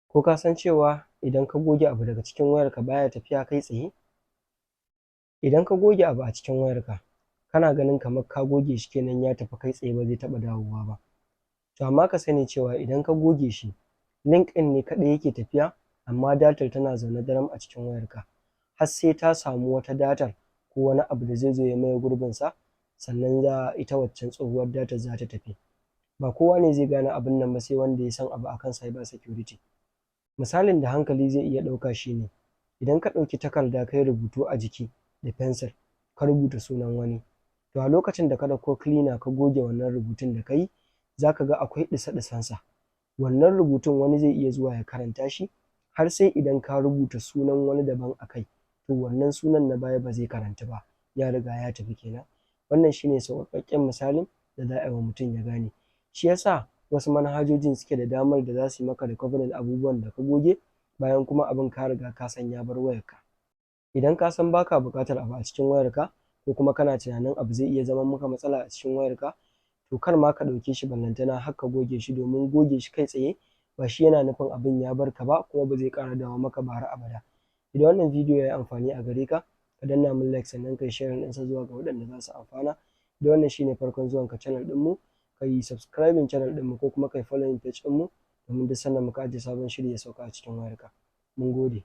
Ko ka san cewa idan ka goge abu daga cikin wayarka baya tafiya kai tsaye? Idan ka goge abu a cikin wayarka, kana ganin kamar ka goge shi kenan ya tafi kai tsaye ba zai taɓa dawowa ba. To amma ka sani cewa idan ka goge shi, link ɗin ne kaɗai yake tafiya, amma datar tana zaune daram a cikin wayarka. Har sai ta samu wata datar ko wani abu da zai zo ya maye gurbinsa, sannan ita waccan tsohuwar datar za ta tafi. Ba kowa ne zai gane abin nan ba sai wanda ya san abu akan cyber security. Misalin da hankali zai iya ɗauka shi ne, idan ka ɗauki takarda ka yi rubutu a jiki da fensir, ka rubuta sunan wani, to a lokacin da ka ɗauko cleaner ka goge wannan rubutun da ka yi, za ka ga akwai ɗise-ɗisensa. Wannan rubutun wani zai iya zuwa ya karanta shi, har sai idan ka rubuta sunan wani daban a kai, to wannan sunan na baya ba zai karantu ba, ya riga ya tafi kenan. Wannan shi ne sauƙaƙƙen misalin da za a yi wa mutum ya gane. Shi ya sa wasu manhajojin suke da damar da za su yi maka recovery abubuwan da ka goge, bayan kuma abin ka riga ka san ya bar wayarka. Idan ka san ba ka buƙatar abu a cikin wayarka, ko kuma kana tunanin abu zai iya zama maka matsala a cikin wayarka, to kar ma ka ɗauke shi ballantana har ka goge shi, domin goge shi kai tsaye ba shi yana nufin abin ya bar ka ba, kuma ba zai ƙara dawo maka ba har abada. Idan wannan bidiyo ya yi amfani a gare ka, ka danna min like sannan ka yi sharing ɗinsa zuwa ga waɗanda za su amfana. Idan wannan shi ne farkon zuwanka channel ɗinmu, ka yi subscribing channel ɗinmu ko kuma ka yi following page ɗinmu, domin duk sanda muka ajiye sabon shiri ya sauka a cikin wayarka. Mun gode.